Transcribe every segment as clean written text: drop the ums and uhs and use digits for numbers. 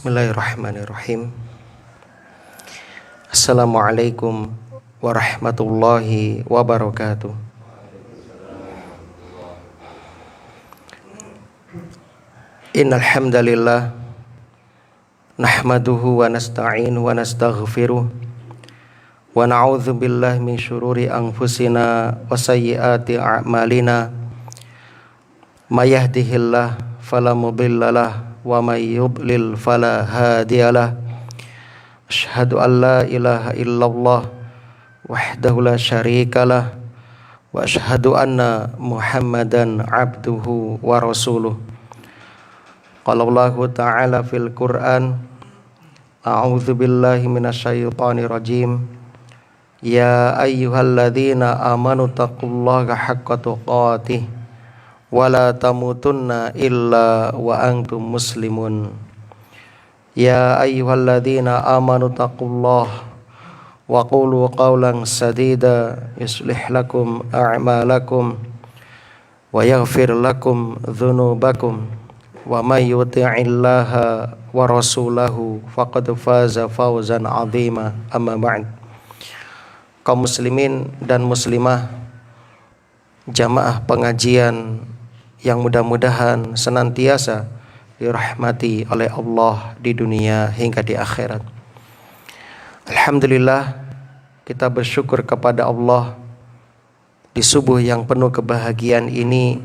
Bismillahirrahmanirrahim. Assalamualaikum warahmatullahi wabarakatuh. Innal hamdalillah nahmaduhu wa nasta'inuhu wa nastaghfiruh wa na'udzu billahi min syururi anfusina wa sayyiati a'malina. May yahdihillahu fala mudhillalah wa may yudlil fala hadiyalah. Asyhadu an la ilaha illallah wahdahu la syarikalah wa asyhadu anna Muhammadan abduhu wa rasuluh. Qala Allahu ta'ala fil Qur'an, a'udzu billahi minasyaitonir rajim. Ya ayyuhalladzina amanu taqullaha haqqa tuqatih wa la tamutunna illa wa antum muslimun. Ya ayyuhalladzina amanu taqullaha wa qulu qawlan sadida yuslih lakum a'malakum wa yaghfir lakum dhunubakum wa may yuti'illaha wa rasulahu faqad faza fawzan 'azima. Amma ba'd. Kaum muslimin dan muslimah, jamaah pengajian yang mudah-mudahan senantiasa dirahmati oleh Allah di dunia hingga di akhirat. Alhamdulillah, kita bersyukur kepada Allah di subuh yang penuh kebahagiaan ini.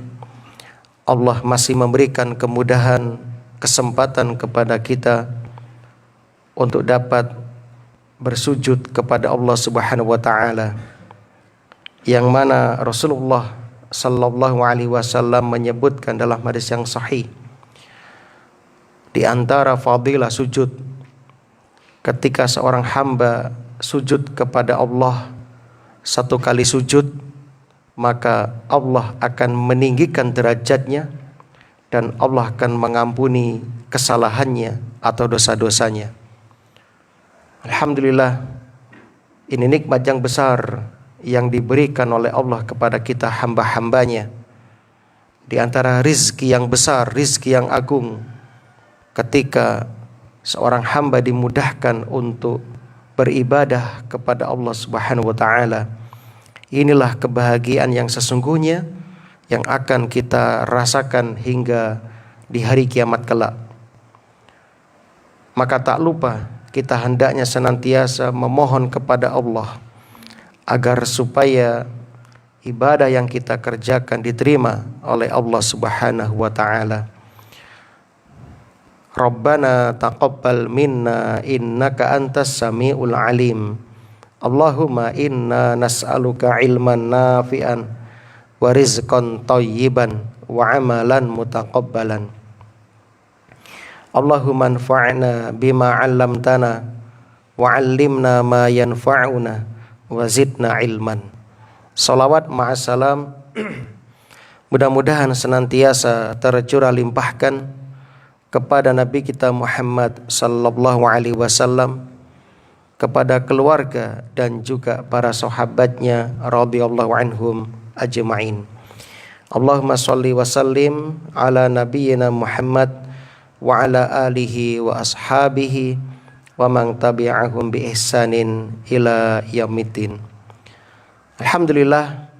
Allah masih memberikan kemudahan, kesempatan kepada kita untuk dapat bersujud kepada Allah Subhanahu wa taala, yang mana Rasulullah sallallahu alaihi wasallam menyebutkan dalam hadis yang sahih, di antara fadilah sujud, ketika seorang hamba sujud kepada Allah satu kali sujud, maka Allah akan meninggikan derajatnya dan Allah akan mengampuni kesalahannya atau dosa-dosanya. Alhamdulillah, ini nikmat yang besar yang diberikan oleh Allah kepada kita hamba-hambanya. Di antara rizki yang besar, rizki yang agung, ketika seorang hamba dimudahkan untuk beribadah kepada Allah Subhanahu wa ta'ala. Inilah kebahagiaan yang sesungguhnya yang akan kita rasakan hingga di hari kiamat kelak. Maka tak lupa kita hendaknya senantiasa memohon kepada Allah agar supaya ibadah yang kita kerjakan diterima oleh Allah Subhanahu wa ta'ala. Rabbana taqabbal minna innaka antas sami'ul alim. Allahumma inna nas'aluka ilman nafi'an wa rizqan thayyiban wa amalan mutaqabbalan. Allahumma anfa'na bima 'allamtana wa 'allimna ma yanfa'una wa zidna ilman. Salawat ma'assalam mudah-mudahan senantiasa tercurah limpahkan kepada Nabi kita Muhammad sallallahu alaihi wasallam, kepada keluarga dan juga para sahabatnya radhiyallahu anhum ajma'in. Allahumma shalli wa sallim ala nabiyyina Muhammad wa ala alihi wa ashabihi wa man tabi'ahum bi ihsanin ila yaumiddin. Alhamdulillah,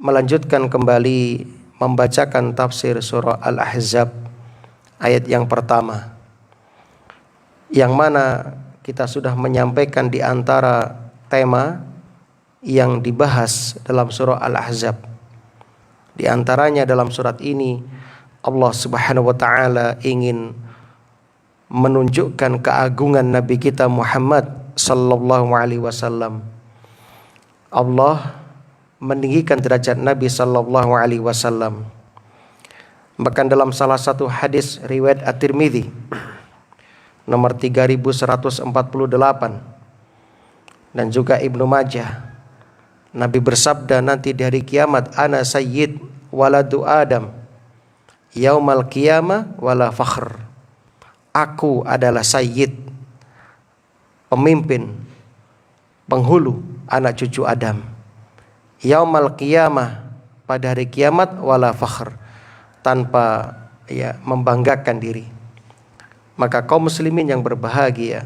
melanjutkan kembali membacakan tafsir surah Al-Ahzab ayat yang pertama, yang mana kita sudah menyampaikan di antara tema yang dibahas dalam surah Al-Ahzab. Di antaranya dalam surat ini Allah Subhanahu wa ta'ala ingin menunjukkan keagungan Nabi kita Muhammad sallallahu alaihi wasallam. Allah meninggikan derajat Nabi sallallahu alaihi wasallam. Bahkan dalam salah satu hadis riwayat At-Tirmidzi nomor 3148 dan juga Ibnu Majah, Nabi bersabda, nanti di hari kiamat, ana sayyid waladu Adam yaumal qiyamah wala fakhr. Aku adalah sayyid, pemimpin, penghulu anak cucu Adam. Yaumal qiyamah, pada hari kiamat, wala fakhr, tanpa membanggakan diri. Maka kaum muslimin yang berbahagia,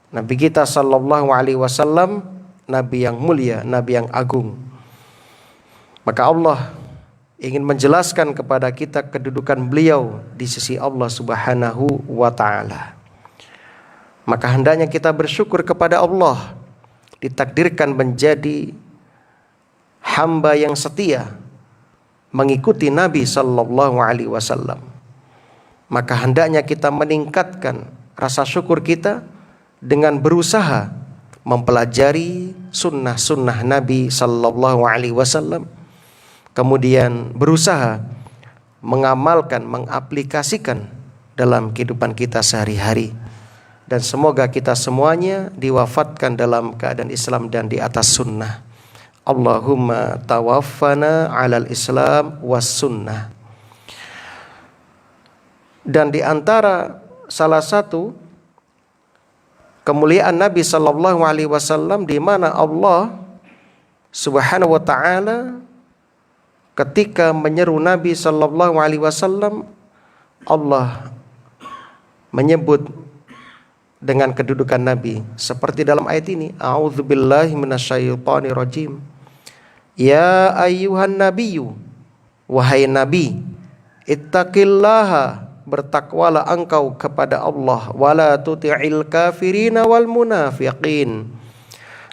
Nabi kita sallallahu alaihi wasallam nabi yang mulia, nabi yang agung. Maka Allah ingin menjelaskan kepada kita kedudukan beliau di sisi Allah Subhanahu wa taala. Maka hendaknya kita bersyukur kepada Allah, ditakdirkan menjadi hamba yang setia mengikuti Nabi sallallahu alaihi wasallam. Maka hendaknya kita meningkatkan rasa syukur kita dengan berusaha mempelajari sunnah-sunnah Nabi sallallahu alaihi wasallam, kemudian berusaha mengamalkan, mengaplikasikan dalam kehidupan kita sehari-hari. Dan semoga kita semuanya diwafatkan dalam keadaan Islam dan di atas sunnah. Allahumma tawaffana alal Islam was sunnah. Dan di antara salah satu kemuliaan Nabi sallallahu alaihi wasallam, di mana Allah Subhanahu wa taala ketika menyeru Nabi sallallahu alaihi wasallam, Allah menyebut dengan kedudukan Nabi seperti dalam ayat ini, a'udzubillahi minasyaitonirrajim. Ya ayyuhan nabiyyu, wahai nabi, ittaqillaha, bertakwalah engkau kepada Allah, wala tuti'il kafirina wal munafiqin,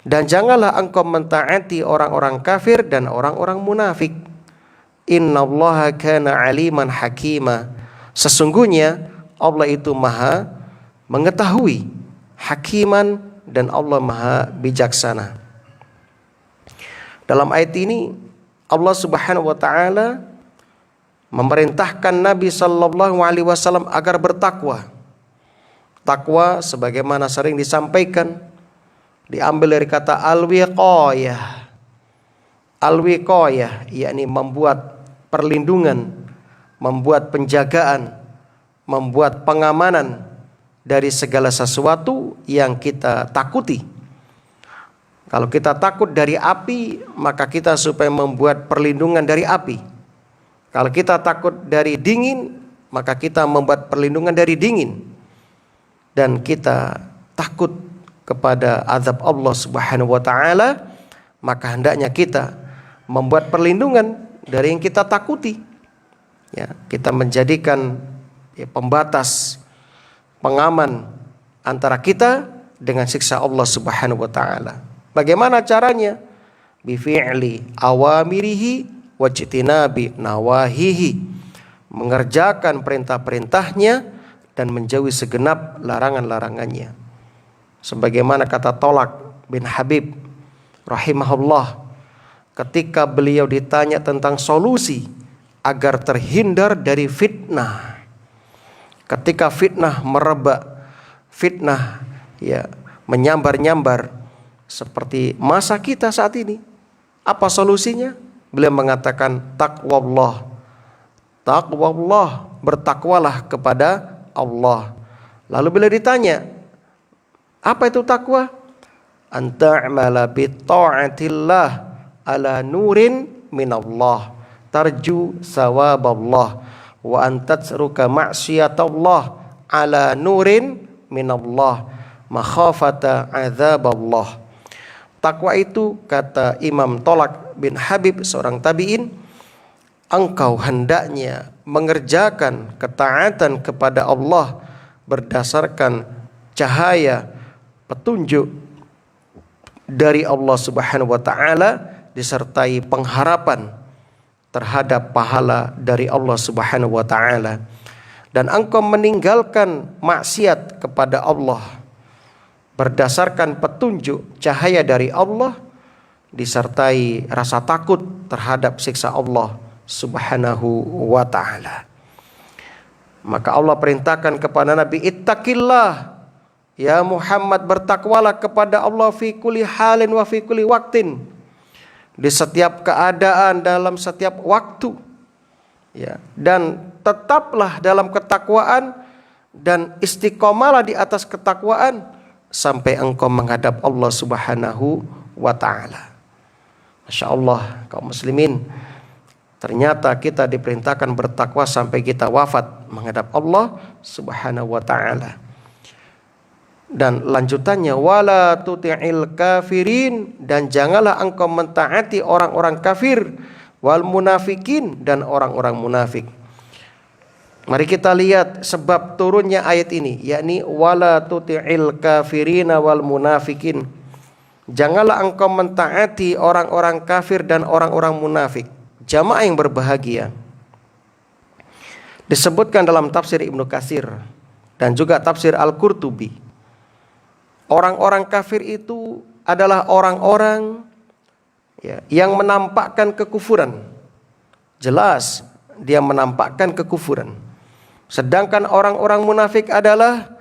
dan janganlah engkau mentaati orang-orang kafir dan orang-orang munafik. Innallaha kana aliman hakima, sesungguhnya Allah itu maha mengetahui, hakiman, dan Allah maha bijaksana. Dalam ayat ini Allah Subhanahu wa taala memerintahkan Nabi sallallahu alaihi wasallam agar bertakwa. Takwa sebagaimana sering disampaikan diambil dari kata al-wiqayah. Al-wiqayah yakni membuat perlindungan, membuat penjagaan, membuat pengamanan dari segala sesuatu yang kita takuti. Kalau kita takut dari api, maka kita supaya membuat perlindungan dari api. Kalau kita takut dari dingin, maka kita membuat perlindungan dari dingin. Dan kita takut kepada azab Allah Subhanahu wa taala, maka hendaknya kita membuat perlindungan dari yang kita takuti. Ya, kita menjadikan pembatas, pengaman antara kita dengan siksa Allah Subhanahu wa taala. Bagaimana caranya? Bi fi'li awamirihi wajtinabi nawahihi, mengerjakan perintah-perintahnya dan menjauhi segenap larangan-larangannya. Sebagaimana kata Tolak bin Habib rahimahullah, ketika beliau ditanya tentang solusi agar terhindar dari fitnah. Ketika fitnah merebak, fitnah menyambar-nyambar seperti masa kita saat ini, apa solusinya? Beliau mengatakan taqwallah. Taqwallah, bertakwalah kepada Allah. Lalu beliau ditanya, apa itu takwa? Anta'mala bi ta'atillah ala nurin minallah tarju sawaballah wa antatsruka ma'siyatallah ala nurin minallah makhafata azaballah. Takwa itu, kata Imam Tolak bin Habib, seorang tabi'in, engkau hendaknya mengerjakan ketaatan kepada Allah berdasarkan cahaya petunjuk dari Allah Subhanahu wa taala, disertai pengharapan terhadap pahala dari Allah Subhanahu wa taala. Dan engkau meninggalkan maksiat kepada Allah berdasarkan petunjuk cahaya dari Allah, disertai rasa takut terhadap siksa Allah Subhanahu wa ta'ala. Maka Allah perintahkan kepada Nabi, ittaqillah ya Muhammad, bertakwalah kepada Allah fi kulli halin wa fi kulli waqtin, di setiap keadaan, dalam setiap waktu. Ya, dan tetaplah dalam ketakwaan dan istiqomalah di atas ketakwaan sampai engkau menghadap Allah Subhanahu wa ta'ala. Masya Allah, kaum muslimin, Ternyata kita diperintahkan bertakwa sampai kita wafat menghadap Allah Subhanahu wa taala. Dan lanjutannya, wala tuti'il kafirin, dan janganlah engkau mentaati orang-orang kafir, wal munafikin, dan orang-orang munafik. Mari kita lihat sebab turunnya ayat ini, yakni wala tuti'il kafirina wal munafikin. Janganlah engkau mentaati orang-orang kafir dan orang-orang munafik. Jamaah yang berbahagia. Disebutkan dalam tafsir Ibnu Katsir dan juga tafsir Al-Qurtubi. Orang-orang kafir itu adalah orang-orang yang menampakkan kekufuran. Jelas dia menampakkan kekufuran. Sedangkan orang-orang munafik adalah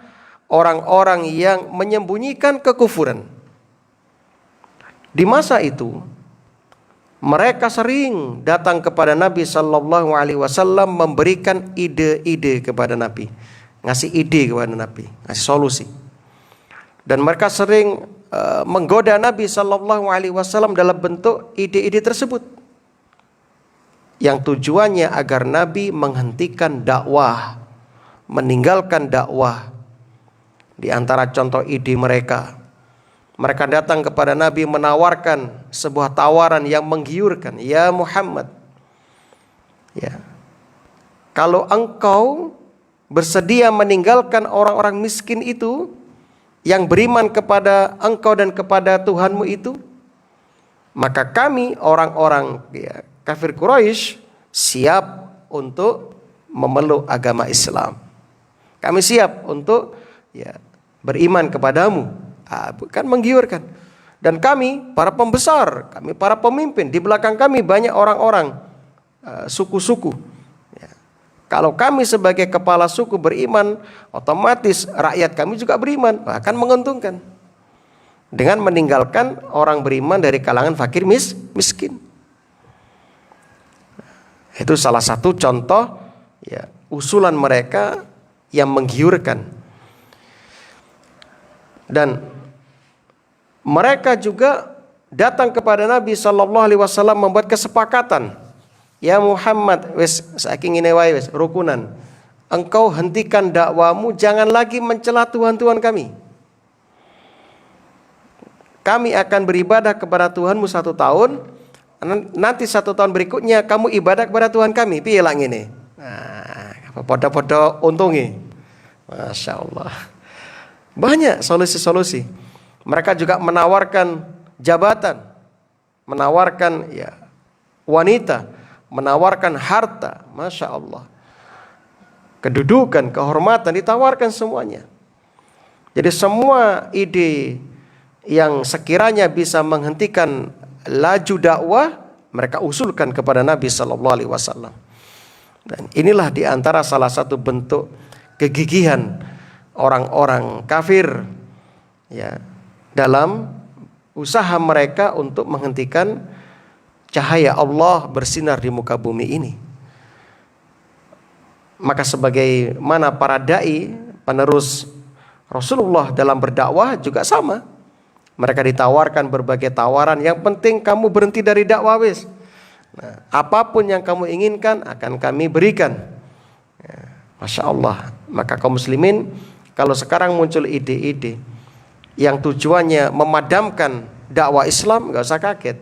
orang-orang yang menyembunyikan kekufuran. Di masa itu mereka sering datang kepada Nabi Sallallahu Alaihi Wasallam memberikan ide-ide kepada Nabi, ngasih ide kepada Nabi, ngasih solusi. Dan mereka sering menggoda Nabi Sallallahu Alaihi Wasallam dalam bentuk ide-ide tersebut, yang tujuannya agar Nabi menghentikan dakwah, meninggalkan dakwah. Di antara contoh ide mereka datang kepada Nabi menawarkan sebuah tawaran yang menggiurkan. Ya Muhammad, kalau engkau bersedia meninggalkan orang-orang miskin itu yang beriman kepada engkau dan kepada Tuhanmu itu, maka kami orang-orang kafir Quraisy siap untuk memeluk agama Islam. Kami siap untuk beriman kepadamu. Bukan menggiurkan. Dan kami para pembesar, kami para pemimpin, di belakang kami banyak orang-orang suku-suku. Kalau kami sebagai kepala suku beriman, otomatis rakyat kami juga beriman, bahkan menguntungkan. Dengan meninggalkan orang beriman dari kalangan fakir miskin. Itu salah satu contoh usulan mereka yang menggiurkan. Dan mereka juga datang kepada Nabi Sallallahu Alaihi Wasallam membuat kesepakatan. Ya Muhammad, wes saking ini wae wes rukunan. Engkau hentikan dakwamu, jangan lagi mencela Tuhan-Tuhan kami. Kami akan beribadah kepada Tuhanmu 1 tahun. Nanti 1 tahun berikutnya kamu ibadah kepada Tuhan kami. Piye lang ini? Nah, podo-podo untungi. Masya Allah. Banyak solusi-solusi. Mereka juga menawarkan jabatan, menawarkan wanita, menawarkan harta, Masya Allah. Kedudukan, kehormatan, ditawarkan semuanya. Jadi semua ide yang sekiranya bisa menghentikan laju dakwah, mereka usulkan kepada Nabi Sallallahu Alaihi Wasallam. Dan inilah diantara salah satu bentuk kegigihan orang-orang kafir dalam usaha mereka untuk menghentikan cahaya Allah bersinar di muka bumi ini. Maka sebagaimana para dai penerus Rasulullah dalam berdakwah juga sama. Mereka ditawarkan berbagai tawaran, yang penting kamu berhenti dari dakwah wis. Nah, apapun yang kamu inginkan akan kami berikan. Masya Allah. Maka kaum muslimin, kalau sekarang muncul ide-ide yang tujuannya memadamkan dakwah Islam, gak usah kaget.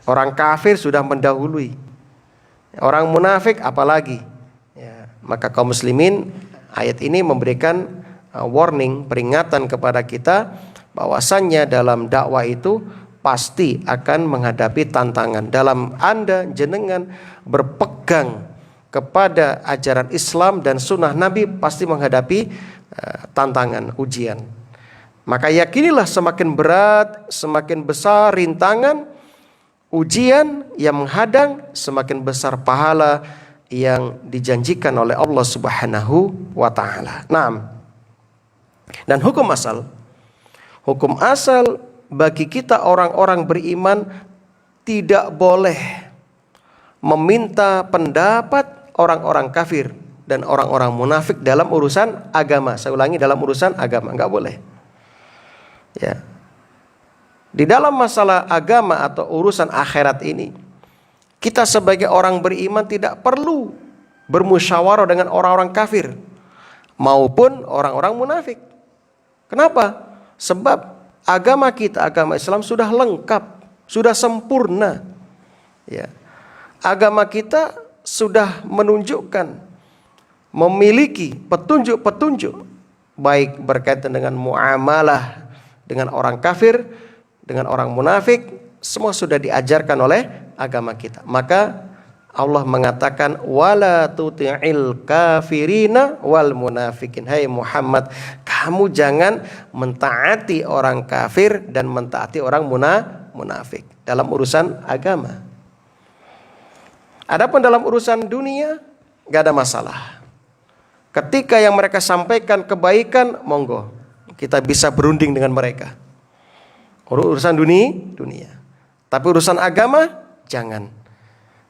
Orang kafir sudah mendahului, orang munafik apalagi. Maka kaum muslimin, ayat ini memberikan warning, peringatan kepada kita bahwasannya dalam dakwah itu pasti akan menghadapi tantangan. Dalam Anda jenengan berpegang kepada ajaran Islam dan sunnah Nabi, pasti menghadapi tantangan, ujian. Maka yakinilah semakin berat, semakin besar rintangan, ujian yang menghadang, semakin besar pahala yang dijanjikan oleh Allah Subhanahu wa taala. Naam. Dan hukum asal bagi kita orang-orang beriman tidak boleh meminta pendapat orang-orang kafir dan orang-orang munafik dalam urusan agama. Saya ulangi, dalam urusan agama enggak boleh. Di dalam masalah agama atau urusan akhirat ini, Kita sebagai orang beriman tidak perlu bermusyawarah dengan orang-orang kafir maupun orang-orang munafik. Kenapa? Sebab agama kita, agama Islam sudah lengkap, sudah sempurna. Ya. Agama kita sudah menunjukkan, memiliki petunjuk-petunjuk, baik berkaitan dengan muamalah dengan orang kafir, dengan orang munafik, semua sudah diajarkan oleh agama kita. Maka Allah mengatakan wala tuti'il kafirina wal munafikin. Hai Muhammad, kamu jangan mentaati orang kafir dan mentaati orang munafik dalam urusan agama. Adapun dalam urusan dunia gak ada masalah. Ketika yang mereka sampaikan kebaikan, monggo kita bisa berunding dengan mereka. Urusan dunia. Tapi urusan agama jangan.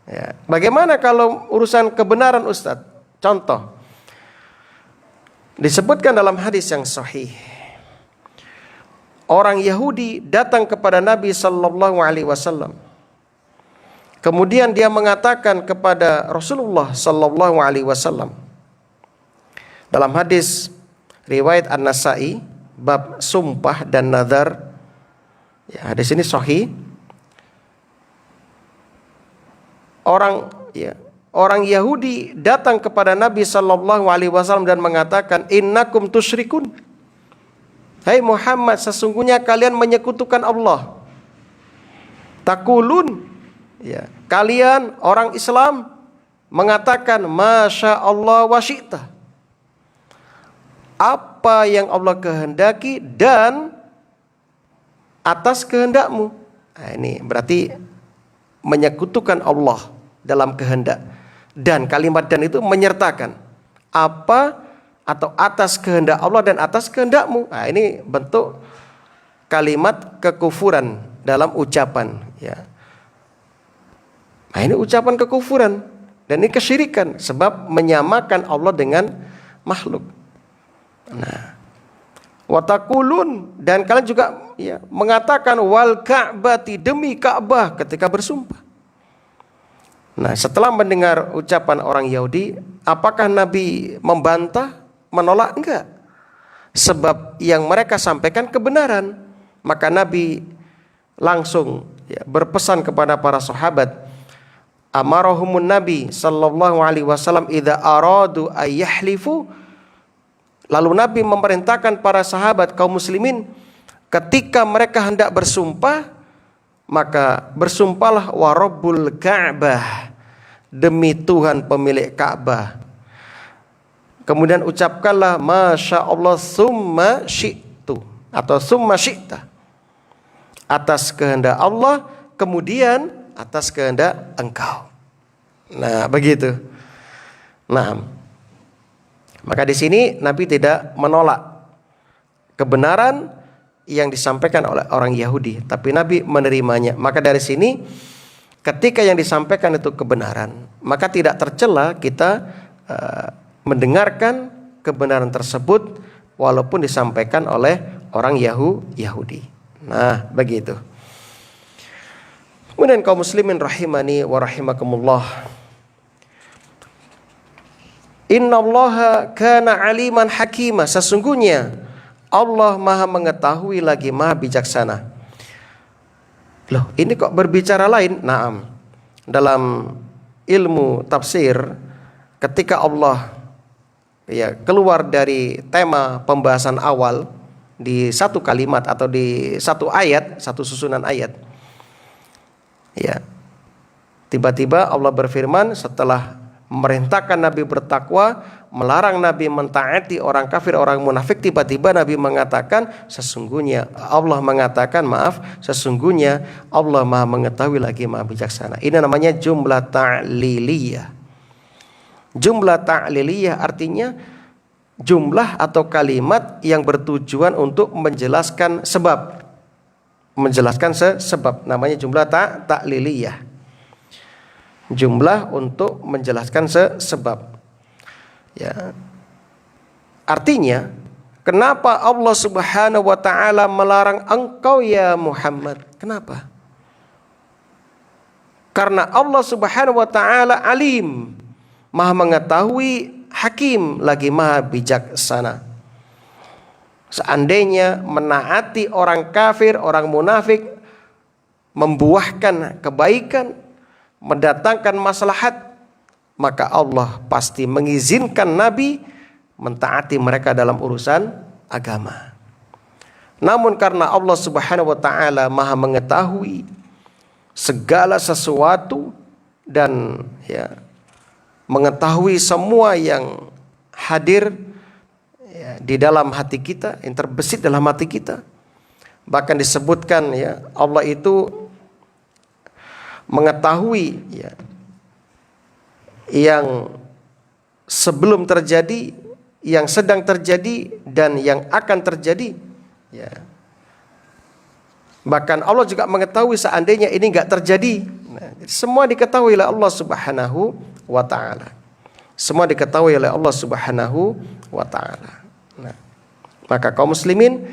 Ya. Bagaimana kalau urusan kebenaran Ustadz? Contoh, disebutkan dalam hadis yang sahih, orang Yahudi datang kepada Nabi Sallallahu Alaihi Wasallam. Kemudian dia mengatakan kepada Rasulullah Sallallahu Alaihi Wasallam dalam hadis riwayat An-Nasa'i bab sumpah dan nazar. Ya, hadis ini sahih. Orang Yahudi datang kepada Nabi Sallallahu Alaihi Wasallam dan mengatakan, innakum tusyrikun. Hai Muhammad, sesungguhnya kalian menyekutukan Allah. Takulun, ya, kalian orang Islam mengatakan masya Allah wa syi'ta, apa yang Allah kehendaki dan atas kehendakmu. Nah, ini berarti menyekutukan Allah dalam kehendak, dan kalimat dan itu menyertakan apa atau atas kehendak Allah dan atas kehendakmu. Nah, ini bentuk kalimat kekufuran dalam ucapan, ya. Nah, ini ucapan kekufuran dan ini kesyirikan sebab menyamakan Allah dengan makhluk. Nah, watakulun, dan kalian juga ya mengatakan wal ka'bati, demi Ka'bah ketika bersumpah. Nah, setelah mendengar ucapan orang Yahudi, apakah Nabi membantah, menolak? Enggak. Sebab yang mereka sampaikan kebenaran. Maka Nabi langsung ya, berpesan kepada para sahabat. Amarahumun Nabi sallallahu alaihi wasallam idza aradu ayyahlifu. Lalu Nabi memerintahkan para sahabat kaum muslimin ketika mereka hendak bersumpah, maka bersumpahlah wa rabbul Ka'bah, demi Tuhan pemilik Ka'bah. Kemudian ucapkanlah masya Allah summa syi'tu atau summa syi'ta, atas kehendak Allah kemudian atas kehendak engkau. Nah, begitu. Nah, maka di sini Nabi tidak menolak kebenaran yang disampaikan oleh orang Yahudi, tapi Nabi menerimanya. Maka dari sini ketika yang disampaikan itu kebenaran, maka tidak tercela kita mendengarkan kebenaran tersebut walaupun disampaikan oleh orang Yahudi. Nah, begitu. Kemudian kaum muslimin rahimani wa rahimakumullah. Innallaha kana aliman hakima, sesungguhnya Allah Maha mengetahui lagi Maha bijaksana. Loh, ini kok berbicara lain? Naam. Dalam ilmu tafsir, ketika Allah ya keluar dari tema pembahasan awal di satu kalimat atau di satu ayat, satu susunan ayat, ya, tiba-tiba Allah berfirman setelah memerintahkan Nabi bertakwa, melarang Nabi mentaati orang kafir, orang munafik, tiba-tiba Nabi mengatakan sesungguhnya Allah mengatakan sesungguhnya Allah Maha mengetahui lagi Maha bijaksana. Ini namanya jumlah ta'liliyah. Jumlah ta'liliyah artinya jumlah atau kalimat yang bertujuan untuk menjelaskan sebab. Menjelaskan sebab, namanya jumlah ta'liliyah. Jumlah untuk menjelaskan sebab. Ya. Artinya, kenapa Allah Subhanahu wa taala melarang engkau ya Muhammad? Kenapa? Karena Allah Subhanahu wa taala alim, Maha mengetahui, hakim, lagi Maha bijaksana. Seandainya menaati orang kafir, orang munafik membuahkan kebaikan, mendatangkan maslahat, maka Allah pasti mengizinkan Nabi mentaati mereka dalam urusan agama. Namun karena Allah Subhanahu wa taala Maha mengetahui segala sesuatu dan mengetahui semua yang hadir di dalam hati kita, yang terbesit dalam hati kita. Bahkan disebutkan Allah itu mengetahui yang sebelum terjadi, yang sedang terjadi, dan yang akan terjadi. Bahkan Allah juga mengetahui seandainya ini enggak terjadi. Semua diketahui oleh Allah Subhanahu wa taala. Semua diketahui oleh Allah Subhanahu wa taala. Maka kaum muslimin,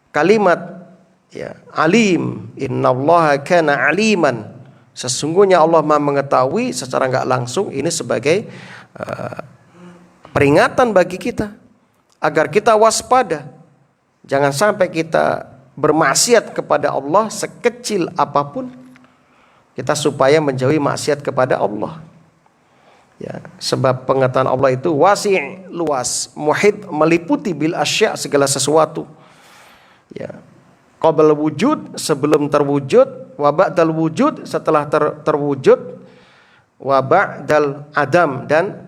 kalimat alim, innallaha kana aliman, sesungguhnya Allah Maha mengetahui secara enggak langsung, ini sebagai peringatan bagi kita agar kita waspada. Jangan sampai kita bermaksiat kepada Allah sekecil apapun, kita supaya menjauhi maksiat kepada Allah. Sebab pengetahuan Allah itu wasi', luas, muhit, meliputi bil asya', segala sesuatu. Qabla wujud, sebelum terwujud, wa ba'dal wujud, setelah terwujud, wa ba'dal adam, dan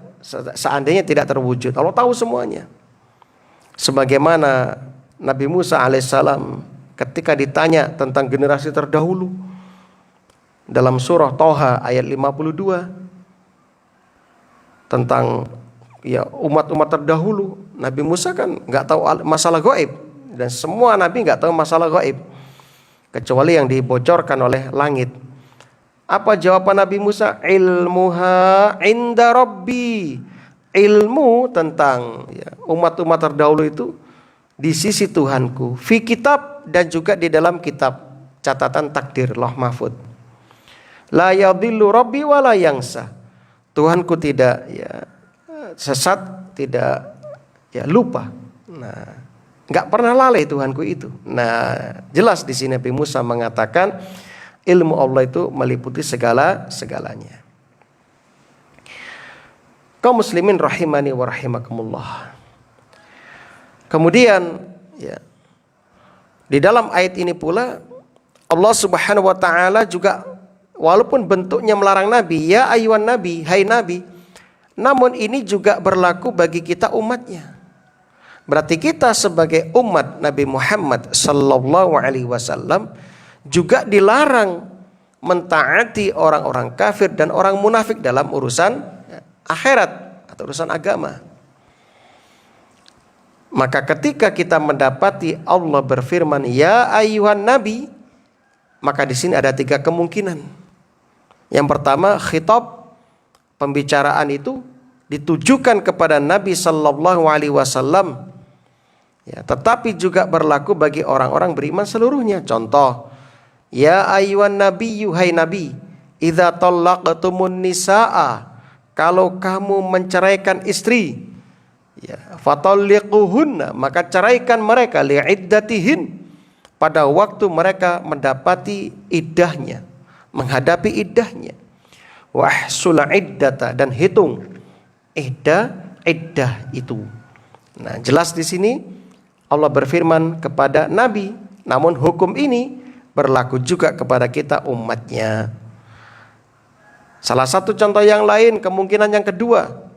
seandainya tidak terwujud. Allah tahu semuanya. Sebagaimana Nabi Musa alaihissalam ketika ditanya tentang generasi terdahulu dalam surah Toha ayat 52 tentang umat-umat terdahulu, Nabi Musa kan nggak tahu masalah gaib, dan semua nabi nggak tahu masalah gaib kecuali yang dibocorkan oleh langit. Apa jawaban Nabi Musa? Ilmuha inda Rabbi. Ilmu tentang umat-umat terdahulu itu di sisi Tuhanku, fi kitab, dan juga di dalam kitab catatan takdir Lauh Mahfud. La yadhillu Rabbi wa la yangsa. Tuhanku tidak sesat, tidak lupa. Enggak pernah lalai Tuhanku itu. Jelas di sini Nabi Musa mengatakan ilmu Allah itu meliputi segalanya. Kaum muslimin rahimani wa rahimakumullah. Kemudian di dalam ayat ini pula Allah Subhanahu wa taala juga walaupun bentuknya melarang Nabi, ya ayyuhan nabi, hai Nabi, namun ini juga berlaku bagi kita umatnya. Berarti kita sebagai umat Nabi Muhammad sallallahu alaihi wasallam juga dilarang mentaati orang-orang kafir dan orang munafik dalam urusan akhirat atau urusan agama. Maka ketika kita mendapati Allah berfirman ya ayyuhan nabi, maka di sini ada 3 kemungkinan. Yang pertama, khitab, pembicaraan itu ditujukan kepada Nabi sallallahu alaihi wasallam. Tetapi juga berlaku bagi orang-orang beriman seluruhnya. Contoh, ya ayyuhan nabiyyu, hai nabi, idza talaqtumun nisaa, kalau kamu menceraikan istri, fatalliquhunna, maka ceraikan mereka, li'iddatihin, pada waktu mereka mendapati iddahnya, menghadapi iddahnya. Wahsul iddata, dan hitung iddah itu. Jelas di sini Allah berfirman kepada Nabi, namun hukum ini berlaku juga kepada kita umatnya. Salah satu contoh yang lain, kemungkinan yang kedua,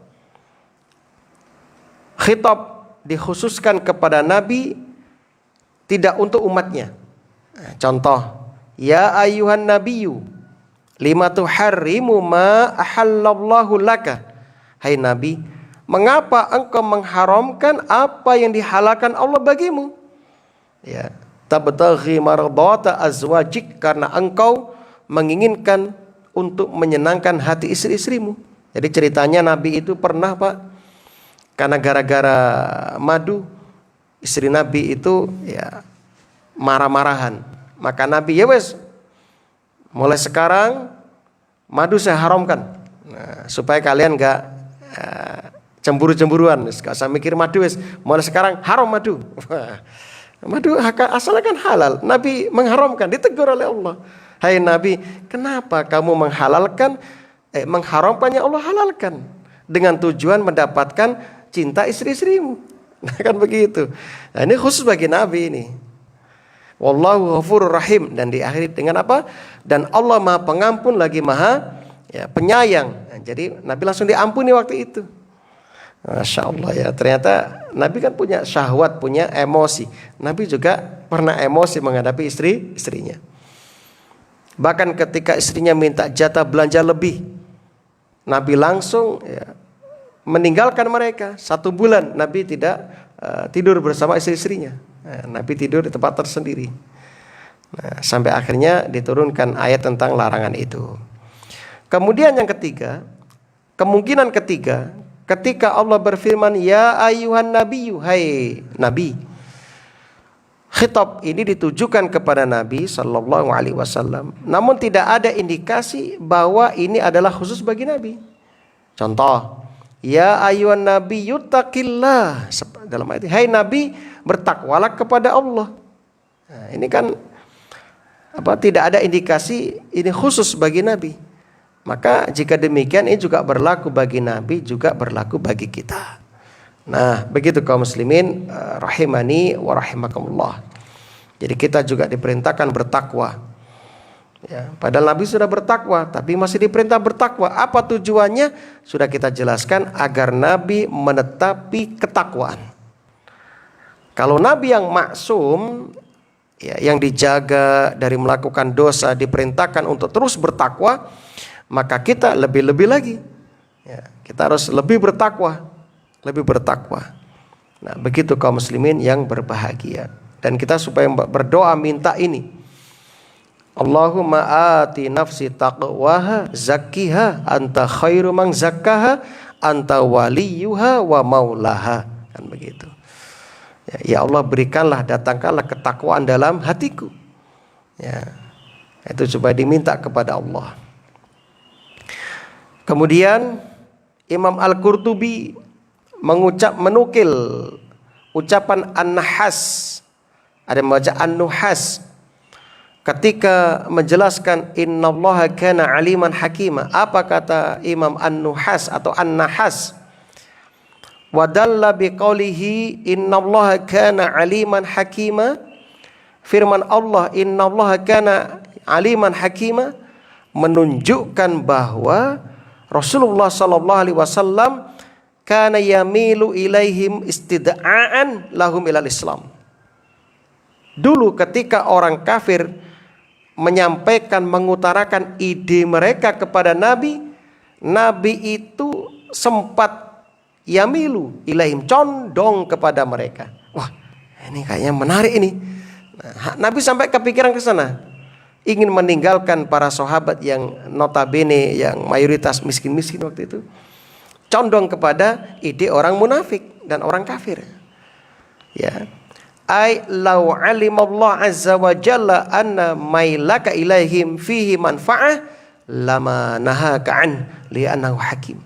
khitab dikhususkan kepada Nabi, tidak untuk umatnya. Contoh, ya ayyuhan nabiyyu, lima tuharrimu ma ahallallahu laka. Hai Nabi, mengapa engkau mengharamkan apa yang dihalalkan Allah bagimu? Tabtaghi mardata azwajik, karena engkau menginginkan untuk menyenangkan hati istri-istrimu. Jadi ceritanya Nabi itu pernah, Pak, karena gara-gara madu, istri Nabi itu marah-marahan. Maka Nabi mulai sekarang madu saya haramkan. Nah, supaya kalian nggak cemburu-cemburuan, nggak usah mikir madu, mulai sekarang haram madu. Madu asalnya kan halal, Nabi mengharamkan, ditegur oleh Allah. Hai Nabi, kenapa kamu mengharamkannya Allah halalkan dengan tujuan mendapatkan cinta istri-istrimu? Nah, kan begitu. Nah, ini khusus bagi Nabi ini. Wallahu ghafurur rahim, dan diakhiri dengan apa? Dan Allah Maha Pengampun lagi Maha penyayang. Nah, jadi Nabi langsung diampuni waktu itu. Masya Allah ya, ternyata Nabi kan punya syahwat, punya emosi. Nabi juga pernah emosi menghadapi istrinya. Bahkan ketika istrinya minta jatah belanja lebih, Nabi langsung meninggalkan mereka 1 bulan. Nabi tidak tidur bersama istri-istrinya. Nabi tidur di tempat tersendiri. Nah, sampai akhirnya diturunkan ayat tentang larangan itu. Kemudian yang ketiga, kemungkinan ketiga, ketika Allah berfirman, ya ayuhan nabiyyu, hai Nabi. Khitab ini ditujukan kepada Nabi sallallahu alaihi wasallam. Namun tidak ada indikasi bahwa ini adalah khusus bagi Nabi. Contoh, ya ayuhan nabiyyu taqillah. Dalam ayat, hai Nabi, bertakwalah kepada Allah. Nah, ini kan tidak ada indikasi ini khusus bagi Nabi. Maka jika demikian ini juga berlaku bagi Nabi, juga berlaku bagi kita. Nah, begitu kaum muslimin rahimani wa rahimakumullah. Jadi kita juga diperintahkan bertakwa. Ya, padahal Nabi sudah bertakwa, tapi masih diperintah bertakwa. Apa tujuannya? Sudah kita jelaskan, agar Nabi menetapi ketakwaan. Kalau Nabi yang maksum, yang dijaga dari melakukan dosa, diperintahkan untuk terus bertakwa, maka kita lebih-lebih lagi. Kita harus lebih bertakwa. Nah, begitu kaum muslimin yang berbahagia. Dan kita supaya berdoa minta ini. Allahumma ati nafsi taqwaha zakkiha anta khairu man zakkaha anta waliyuha wa maulaha. Kan begitu. Ya Allah, berikanlah, datangkanlah ketakwaan dalam hatiku. Itu supaya diminta kepada Allah. Kemudian Imam Al-Qurtubi menukil ucapan An-Nahas, ada membaca An-Nuhas, ketika menjelaskan innallaha kana aliman hakima. Apa kata Imam An-Nuhas atau An-Nahas? Wadalla biqaulihi innallaha kana aliman hakima. Firman Allah innallaha kana aliman hakima menunjukkan bahwa Rasulullah sallallahu alaihi wasallam kana yamilu ilaihim istida'an lahum ilal Islam. Dulu ketika orang kafir menyampaikan, mengutarakan ide mereka kepada Nabi, Nabi itu sempat yamilu ilaihim, condong kepada mereka. Wah, ini kayaknya menarik ini. Nah, Nabi sampai kepikiran ke sana. Ingin meninggalkan para sahabat yang notabene yang mayoritas miskin-miskin waktu itu, condong kepada ide orang munafik dan orang kafir. Ya, ai law alimallahu azza wa jalla anna mailaka ilaihim fihi manfa'ah lama nahaka an li'annahu hakim.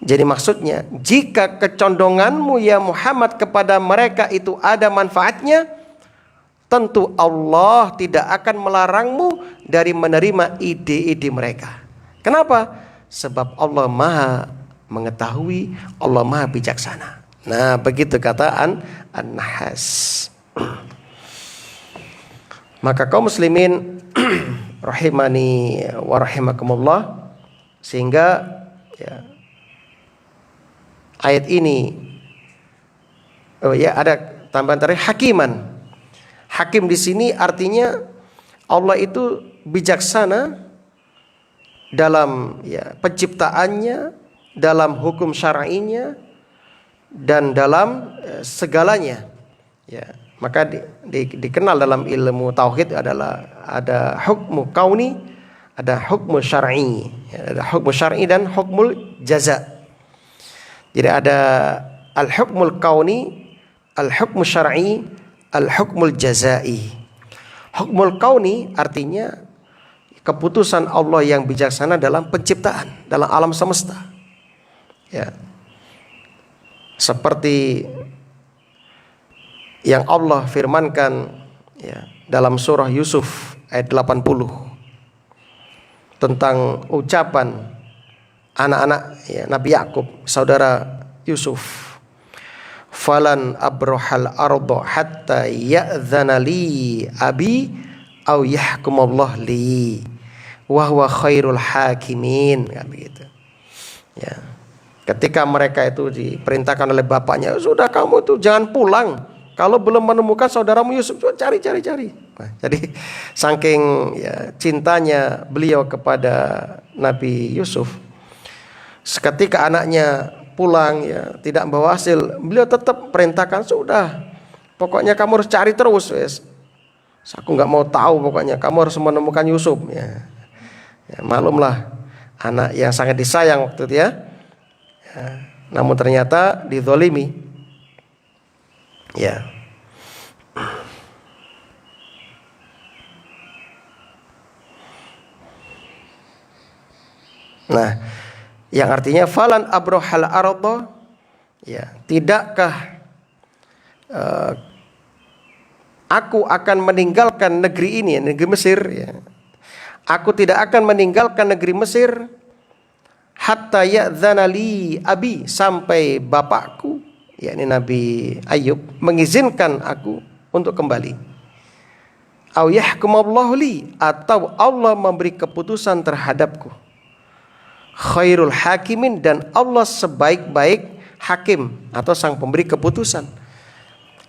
Jadi maksudnya, jika kecondonganmu ya Muhammad kepada mereka itu ada manfaatnya, tentu Allah tidak akan melarangmu dari menerima ide-ide mereka. Kenapa? Sebab Allah Maha mengetahui, Allah Maha bijaksana. Nah, begitu kata An-Nahas. Maka kaum muslimin rahimani wa rahimakumullah, sehingga ayat ini ada tambahan tadi hakiman. Hakim di sini artinya Allah itu bijaksana dalam penciptaannya, dalam hukum syar'inya, dan dalam segalanya. Maka dikenal dalam ilmu tauhid ada hukmu kauni, ada hukmu syar'i, ada hukmu syar'i dan hukmul jaza. Jadi ada al-hukmul kauni, al-hukmu syar'i, al-hukmul jazai. Hukmul kauni artinya keputusan Allah yang bijaksana dalam penciptaan, dalam alam semesta. Ya. Seperti yang Allah firmankan ya, dalam surah Yusuf ayat 80 tentang ucapan anak-anak ya, Nabi Yakub, saudara Yusuf. Falan abrohal ardo hatta ya'dzana li abi au yahkumullah li wa huwa khairul hakimin, kan begitu. Ya. Ketika mereka itu diperintahkan oleh bapaknya, sudah kamu itu jangan pulang kalau belum menemukan saudaramu Yusuf, cari. Nah, jadi saking ya, cintanya beliau kepada Nabi Yusuf, seketika anaknya pulang ya tidak membawa hasil, beliau tetap perintahkan, sudah pokoknya kamu harus cari terus, wes. Aku nggak mau tahu, pokoknya kamu harus menemukan Yusuf ya. Ya, maklumlah anak yang sangat disayang waktu itu ya. Namun ternyata dizolimi ya. Nah, yang artinya falan abrohal ardo ya, tidakkah aku akan meninggalkan negeri ini, negeri Mesir ya. Aku tidak akan meninggalkan negeri Mesir hatta ya'dzana li abi, sampai bapakku yakni Nabi Ayub mengizinkan aku untuk kembali. Au yahkumullahu li, atau Allah memberi keputusan terhadapku. Khairul hakimin, dan Allah sebaik-baik hakim atau sang pemberi keputusan.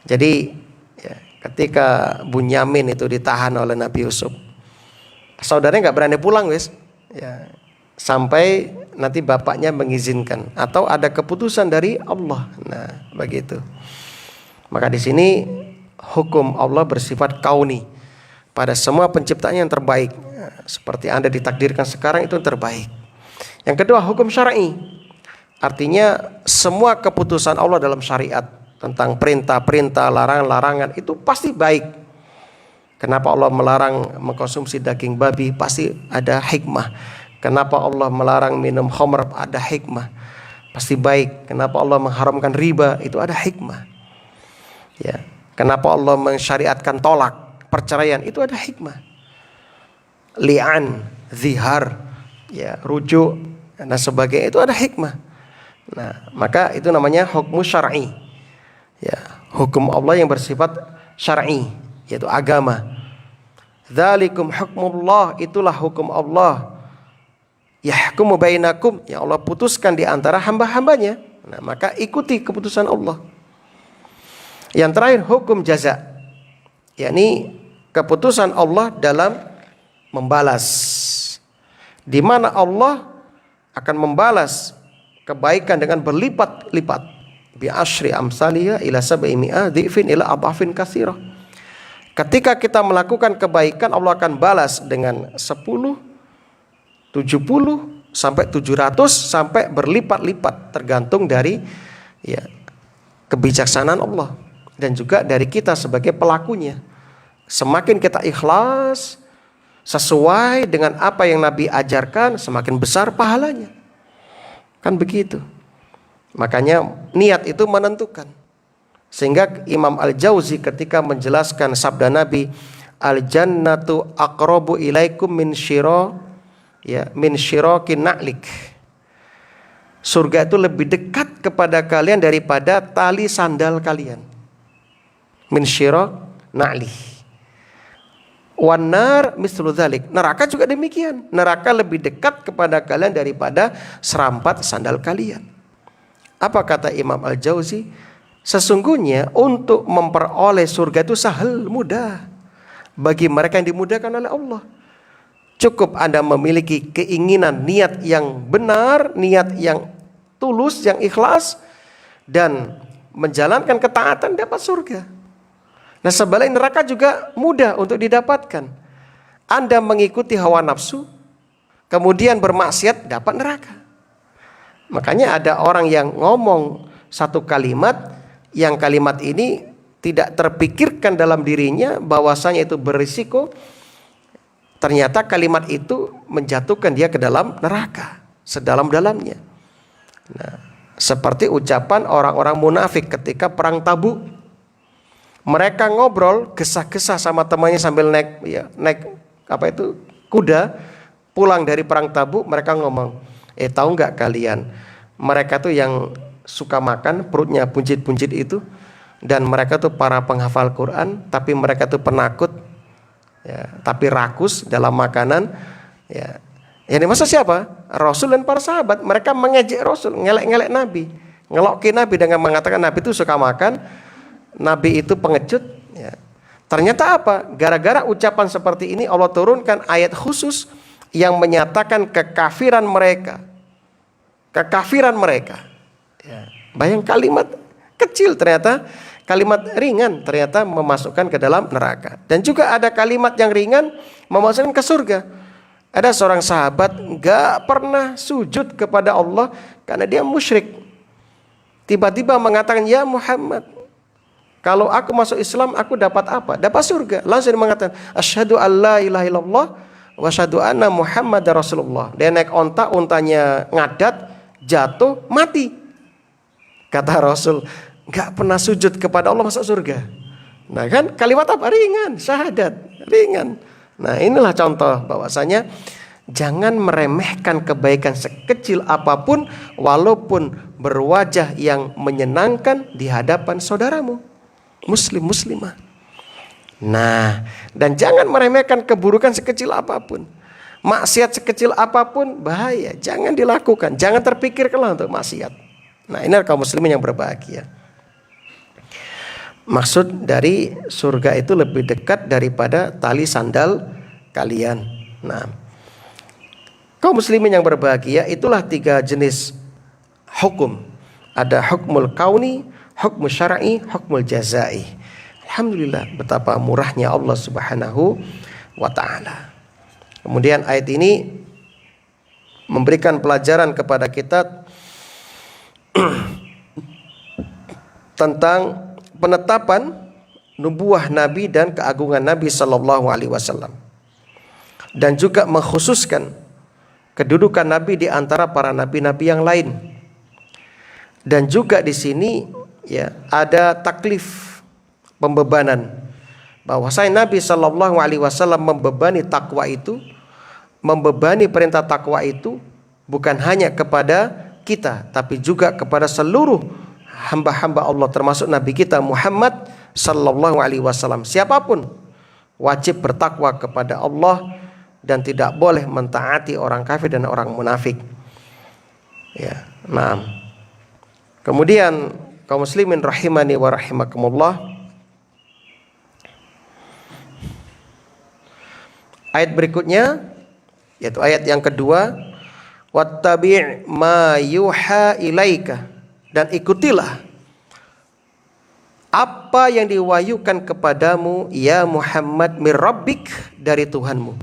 Jadi ya, ketika Bunyamin itu ditahan oleh Nabi Yusuf, saudaranya nggak berani pulang wes ya, sampai nanti bapaknya mengizinkan atau ada keputusan dari Allah. Nah begitu. Maka di sini hukum Allah bersifat kauni, pada semua penciptaan yang terbaik. Nah, seperti Anda ditakdirkan sekarang itu terbaik. Yang kedua, hukum syar'i. Artinya semua keputusan Allah dalam syariat tentang perintah-perintah, larangan-larangan itu pasti baik. Kenapa Allah melarang mengkonsumsi daging babi? Pasti ada hikmah. Kenapa Allah melarang minum khamr? Ada hikmah. Pasti baik. Kenapa Allah mengharamkan riba? Itu ada hikmah. Ya. Kenapa Allah mensyariatkan tolak, perceraian? Itu ada hikmah. Li'an, zihar, ya, rujuk dan sebagainya, itu ada hikmah. Nah, maka itu namanya hukum syar'i. Ya, hukum Allah yang bersifat syar'i, yaitu agama. Dzalikum hukmullah, itulah hukum Allah. Yahkumu bainakum, yang Allah putuskan di antara hamba-hambanya. Nah, maka ikuti keputusan Allah. Yang terakhir, hukum jaza, yakni keputusan Allah dalam membalas, di mana Allah akan membalas kebaikan dengan berlipat-lipat. Bi asyri amsaliyah ila sab'i mi'ah dhifin ila adhafin katsirah. Ketika kita melakukan kebaikan, Allah akan balas dengan 10, 70 sampai 700 sampai berlipat-lipat, tergantung dari ya, kebijaksanaan Allah dan juga dari kita sebagai pelakunya. Semakin kita ikhlas sesuai dengan apa yang Nabi ajarkan, semakin besar pahalanya. Kan begitu. Makanya niat itu menentukan. Sehingga Imam Al-Jauzi ketika menjelaskan sabda Nabi, al-jannatu aqrabu ilaikum min syirakin na'lik. Surga itu lebih dekat kepada kalian daripada tali sandal kalian. Min syirak na'li. Wanar mislu dzalik. Neraka juga demikian. Neraka lebih dekat kepada kalian daripada serampat sandal kalian. Apa kata Imam Al-Jauzi? Sesungguhnya untuk memperoleh surga itu sahal, mudah bagi mereka yang dimudahkan oleh Allah. Cukup Anda memiliki keinginan, niat yang benar, niat yang tulus, yang ikhlas, dan menjalankan ketaatan, dapat surga. Nah, sebaliknya neraka juga mudah untuk didapatkan. Anda mengikuti hawa nafsu, kemudian bermaksiat, dapat neraka. Makanya ada orang yang ngomong satu kalimat, yang kalimat ini tidak terpikirkan dalam dirinya bahwasanya itu berisiko ternyata kalimat itu menjatuhkan dia ke dalam neraka sedalam-dalamnya. Nah, seperti ucapan orang-orang munafik ketika perang Tabuk. Mereka ngobrol gesah-gesah sama temannya sambil naik kuda pulang dari perang Tabuk. Mereka ngomong, tahu nggak kalian, mereka tuh yang suka makan perutnya buncit-buncit itu, dan mereka tuh para penghafal Quran, tapi mereka tuh penakut, ya, tapi rakus dalam makanan. Ya, ini masa siapa? Rasul dan para sahabat. Mereka mengejek Rasul, ngelek-ngelek Nabi, ngelokin Nabi dengan mengatakan Nabi itu suka makan, Nabi itu pengecut. Ya. Ternyata apa? Gara-gara ucapan seperti ini Allah turunkan ayat khusus yang menyatakan kekafiran mereka. Kekafiran mereka. Ya. Bayang kalimat kecil ternyata, kalimat ringan ternyata memasukkan ke dalam neraka. Dan juga ada kalimat yang ringan memasukkan ke surga. Ada seorang sahabat gak pernah sujud kepada Allah karena dia musyrik. Tiba-tiba mengatakan, ya Muhammad, kalau aku masuk Islam aku dapat apa? Dapat surga. Langsung dia mengatakan, asyhadu an la ilaha illallah wa asyhadu anna Muhammadar Rasulullah. Dia naik onta, untanya ngadat, jatuh, mati. Kata Rasul, gak pernah sujud kepada Allah masuk surga. Nah kan kalimat apa? Ringan, syahadat, ringan. Nah inilah contoh bahwasanya jangan meremehkan kebaikan sekecil apapun walaupun berwajah yang menyenangkan di hadapan saudaramu muslim muslimah. Nah, dan jangan meremehkan keburukan sekecil apapun. Maksiat sekecil apapun bahaya, jangan dilakukan, jangan terpikir kelak untuk maksiat. Nah, ini kaum muslimin yang berbahagia. Maksud dari surga itu lebih dekat daripada tali sandal kalian. Nah, kaum muslimin yang berbahagia, itulah 3 jenis hukum. Ada hukmul kauni, hukmul syar'i, hukmul jazai. Alhamdulillah betapa murahnya Allah Subhanahu wa taala. Kemudian ayat ini memberikan pelajaran kepada kita tentang penetapan nubuah Nabi dan keagungan Nabi sallallahu alaihi wasallam, dan juga mengkhususkan kedudukan Nabi di antara para nabi-nabi yang lain. Dan juga di sini ya ada taklif, pembebanan, bahwa Nabi sallallahu alaihi wasallam membebani takwa itu, membebani perintah takwa itu bukan hanya kepada kita tapi juga kepada seluruh hamba-hamba Allah, termasuk Nabi kita Muhammad sallallahu alaihi wasallam. Siapapun wajib bertakwa kepada Allah dan tidak boleh mentaati orang kafir dan orang munafik. Ya, nah. Kemudian kaum muslimin rahimani wa rahimakumullah, ayat berikutnya yaitu ayat yang kedua, wattabi' ma yuha ilaika, dan ikutilah apa yang diwahyukan kepadamu ya Muhammad mir rabbik, dari Tuhanmu.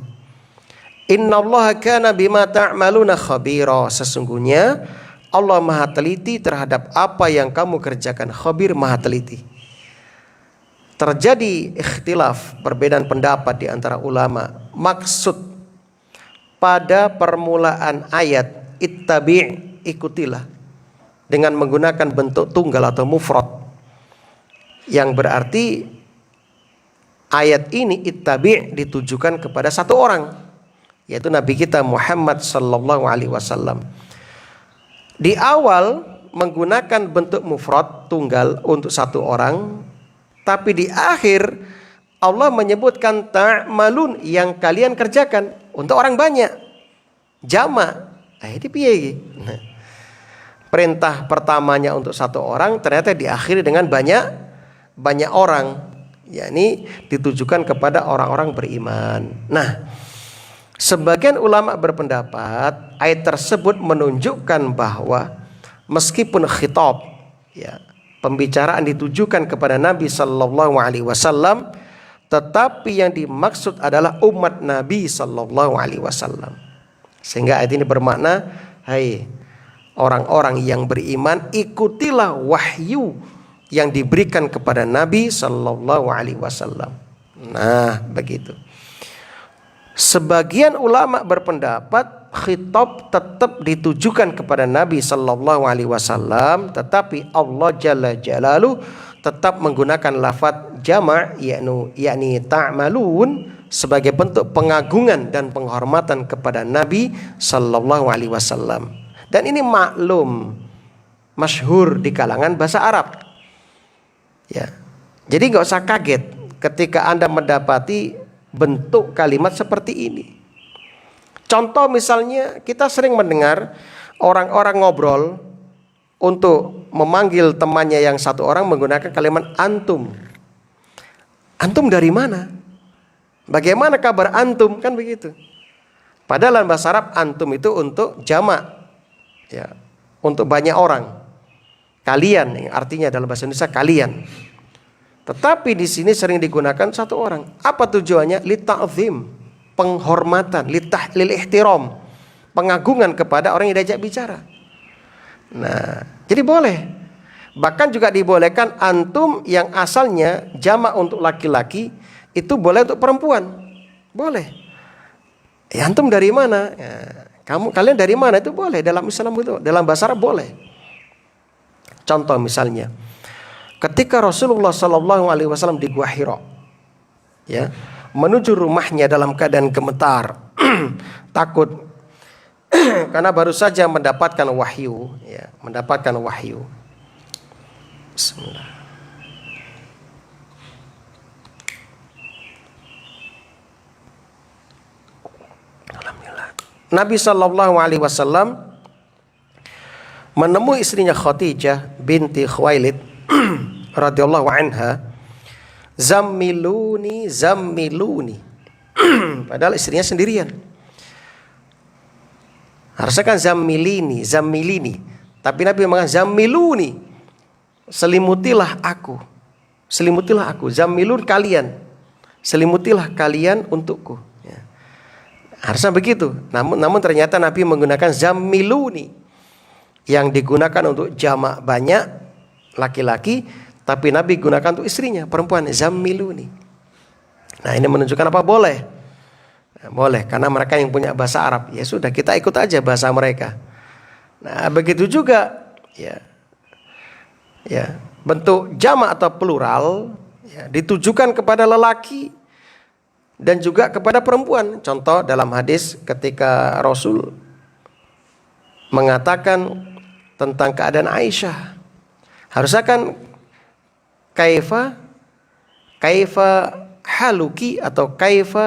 Innallaha kana bima ta'maluna khabira, sesungguhnya Allah maha teliti terhadap apa yang kamu kerjakan. Khabir, maha teliti. Terjadi ikhtilaf, perbedaan pendapat di antara ulama. Maksud pada permulaan ayat ittabi', ikutilah, dengan menggunakan bentuk tunggal atau mufrad, yang berarti ayat ini ittabi' ditujukan kepada satu orang, yaitu Nabi kita Muhammad sallallahu alaihi wasallam. Di awal menggunakan bentuk mufrad tunggal untuk satu orang, tapi di akhir Allah menyebutkan ta'malun, yang kalian kerjakan, untuk orang banyak, jama'. Ini piye? Perintah pertamanya untuk satu orang ternyata diakhiri dengan banyak orang, yakni ditujukan kepada orang-orang beriman. Nah, sebagian ulama berpendapat ayat tersebut menunjukkan bahwa meskipun khitab, ya, pembicaraan ditujukan kepada Nabi sallallahu alaihi wasallam, tetapi yang dimaksud adalah umat Nabi sallallahu alaihi wasallam. Sehingga ayat ini bermakna, hai orang-orang yang beriman, ikutilah wahyu yang diberikan kepada Nabi sallallahu alaihi wasallam. Nah, begitu. Sebagian ulama berpendapat khitab tetap ditujukan kepada Nabi sallallahu alaihi wasallam, tetapi Allah jalla jalaluhu tetap menggunakan lafaz jama' yakni ta'malun sebagai bentuk pengagungan dan penghormatan kepada Nabi sallallahu alaihi wasallam. Dan ini maklum, masyhur di kalangan bahasa Arab. Ya. Jadi nggak usah kaget ketika Anda mendapati bentuk kalimat seperti ini. Contoh misalnya, kita sering mendengar orang-orang ngobrol untuk memanggil temannya yang satu orang menggunakan kalimat antum. Antum dari mana? Bagaimana kabar antum? Kan begitu. Padahal dalam bahasa Arab antum itu untuk jamak, ya, untuk banyak orang. Kalian, yang artinya dalam bahasa Indonesia kalian. Tetapi di sini sering digunakan satu orang. Apa tujuannya? Li ta'zim, penghormatan, lil ihtiram, pengagungan kepada orang yang diajak bicara. Nah, jadi boleh. Bahkan juga dibolehkan antum yang asalnya jamak untuk laki-laki itu boleh untuk perempuan. Boleh. Ya, antum dari mana? Ya, kalian dari mana? Itu boleh dalam Islam, itu dalam bahasa Arab boleh. Contoh misalnya, ketika Rasulullah Sallallahu Alaihi Wasallam di Gua Hira, ya, menuju rumahnya dalam keadaan gemetar, takut, karena baru saja mendapatkan wahyu, ya, mendapatkan wahyu. Bismillah. Alhamdulillah. Nabi Sallallahu Alaihi Wasallam menemui istrinya Khadijah binti Khuwailid radhiyallahu anha, zammiluni. Padahal istrinya sendirian. Harusnya kan zammilini. Tapi Nabi mengatakan zammiluni. Selimutilah aku. Zammilun kalian. Selimutilah kalian untukku. Ya. Harusnya begitu. Namun ternyata Nabi menggunakan zammiluni, yang digunakan untuk jamak banyak laki-laki, tapi Nabi gunakan untuk istrinya perempuan, zammiluni. Nah, ini menunjukkan apa? Boleh. Boleh, karena mereka yang punya bahasa Arab. Ya sudah, kita ikut aja bahasa mereka. Nah, begitu juga ya. Ya, bentuk jamak atau plural ya, ditujukan kepada lelaki dan juga kepada perempuan. Contoh dalam hadis ketika Rasul mengatakan tentang keadaan Aisyah, harusnya kan kaifa haluki atau kaifa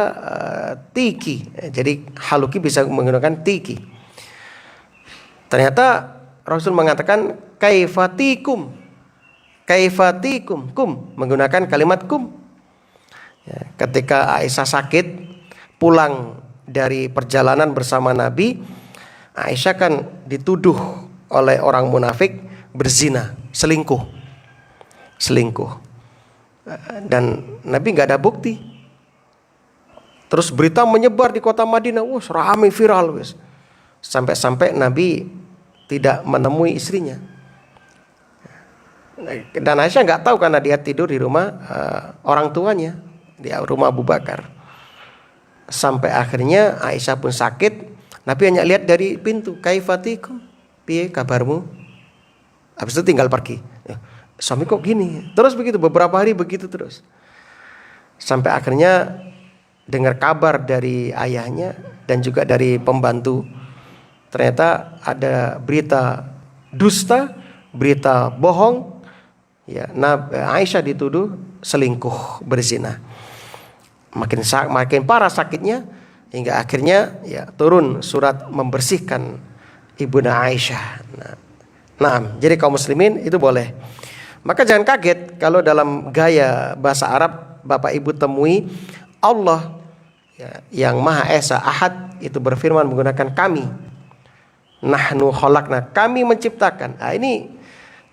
tiki. Jadi haluki bisa menggunakan tiki. Ternyata Rasul mengatakan kaifatikum, menggunakan kalimat kum. Ya, ketika Aisyah sakit pulang dari perjalanan bersama Nabi, Aisyah kan dituduh oleh orang munafik berzina, selingkuh. Dan Nabi nggak ada bukti. Terus berita menyebar di kota Madinah, ramai viral, sampai Nabi tidak menemui istrinya. Dan Aisyah nggak tahu karena dia tidur di rumah orang tuanya, di rumah Abu Bakar. Sampai akhirnya Aisyah pun sakit. Nabi hanya lihat dari pintu, kaifatikum, piye kabarmu? Habis itu tinggal pergi. Suami kok gini? Terus begitu, beberapa hari begitu terus. Sampai akhirnya dengar kabar dari ayahnya dan juga dari pembantu. Ternyata ada berita dusta, berita bohong. Ya, Aisyah dituduh selingkuh, berzina. Makin parah sakitnya, hingga akhirnya ya turun surat membersihkan ibunda Aisyah. Nah, jadi kaum muslimin itu boleh. Maka jangan kaget kalau dalam gaya bahasa Arab Bapak Ibu temui Allah ya, yang Maha Esa Ahad itu berfirman menggunakan kami. Nahnu khalaqna, kami menciptakan. Nah, ini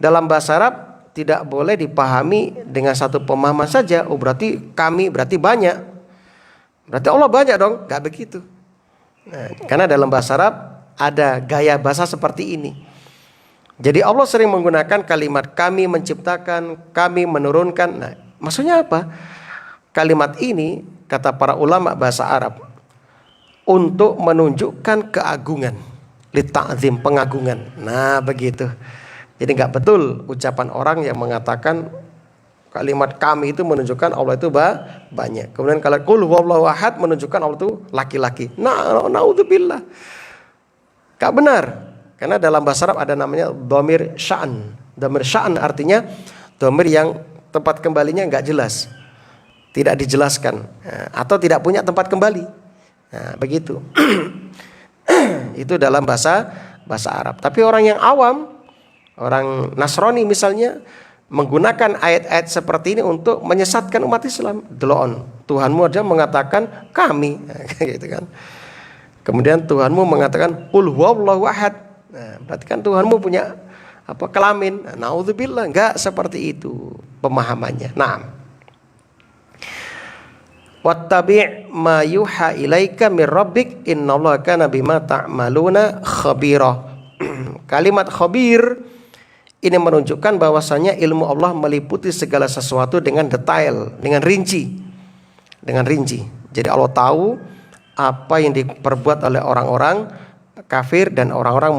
dalam bahasa Arab tidak boleh dipahami dengan satu pemahaman saja. Oh, berarti kami berarti banyak. Berarti Allah banyak dong? Gak begitu. Nah, karena dalam bahasa Arab ada gaya bahasa seperti ini. Jadi Allah sering menggunakan kalimat kami menciptakan, kami menurunkan. Nah, maksudnya apa? Kalimat ini kata para ulama bahasa Arab untuk menunjukkan keagungan, lita'zim, pengagungan. Nah begitu. Jadi nggak betul ucapan orang yang mengatakan kalimat kami itu menunjukkan Allah itu banyak. Kemudian kalau qul huwallahu ahad menunjukkan Allah itu laki-laki. Naudzubillah. Gak benar. Karena dalam bahasa Arab ada namanya dhamir sya'an. Dhamir sya'an artinya dhamir yang tempat kembalinya nggak jelas, tidak dijelaskan, atau tidak punya tempat kembali. Nah, begitu. Itu dalam bahasa Arab. Tapi orang yang awam, orang Nasrani misalnya, menggunakan ayat-ayat seperti ini untuk menyesatkan umat Islam. Delon, Tuhanmu aja mengatakan kami, gitu kan. Kemudian Tuhanmu mengatakan qul huwallahu ahad. Nah, berarti kan Tuhanmu punya kelamin. Naudzubillah, enggak seperti itu pemahamannya. Nah, wattabi' ma yuha ilaika mir rabbik innallaha kana bima ta'maluna khabira. Kalimat khabir ini menunjukkan bahwasanya ilmu Allah meliputi segala sesuatu dengan detail, dengan rinci. Jadi Allah tahu apa yang diperbuat oleh orang-orang kafir dan orang-orang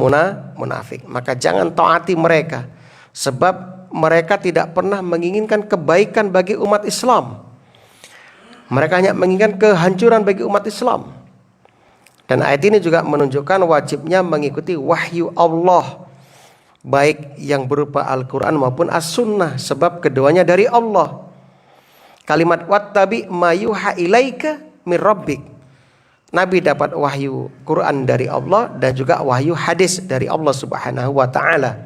munafik. Maka jangan taati mereka, sebab mereka tidak pernah menginginkan kebaikan bagi umat Islam. Mereka hanya menginginkan kehancuran bagi umat Islam. Dan ayat ini juga menunjukkan wajibnya mengikuti wahyu Allah, baik yang berupa Al-Quran maupun As-Sunnah, sebab keduanya dari Allah. Kalimat wattabi ma yuha ilaika mir rabbik. Nabi dapat wahyu Quran dari Allah dan juga wahyu hadis dari Allah Subhanahu wa taala.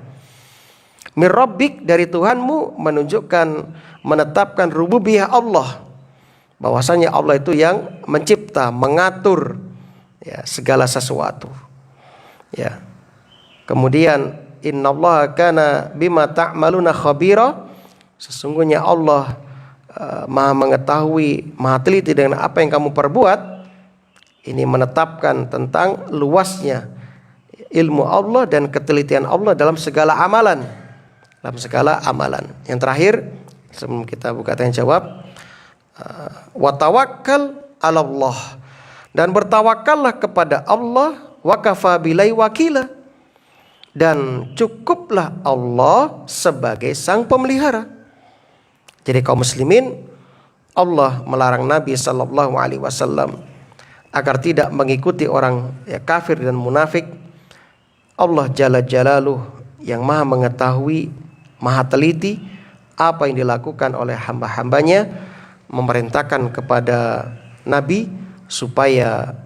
Mir rabbik, dari Tuhanmu, menetapkan rububiyah Allah. Bahwasanya Allah itu yang mencipta, mengatur segala sesuatu. Ya. Kemudian innallaha kana bima ta'maluna khabira. Sesungguhnya Allah Maha mengetahui, Maha teliti dengan apa yang kamu perbuat. Ini menetapkan tentang luasnya ilmu Allah dan ketelitian Allah dalam segala amalan. Yang terakhir, sebelum kita buka tanya jawab, wa tawakkal 'ala Allah, dan bertawakallah kepada Allah, wa kafa billahi wakila, dan cukuplah Allah sebagai sang pemelihara. Jadi kaum muslimin, Allah melarang Nabi sallallahu alaihi wasallam agar tidak mengikuti orang kafir dan munafik. Allah Jalla Jalaluh yang maha mengetahui, maha teliti apa yang dilakukan oleh hamba-hambanya, memerintahkan kepada Nabi supaya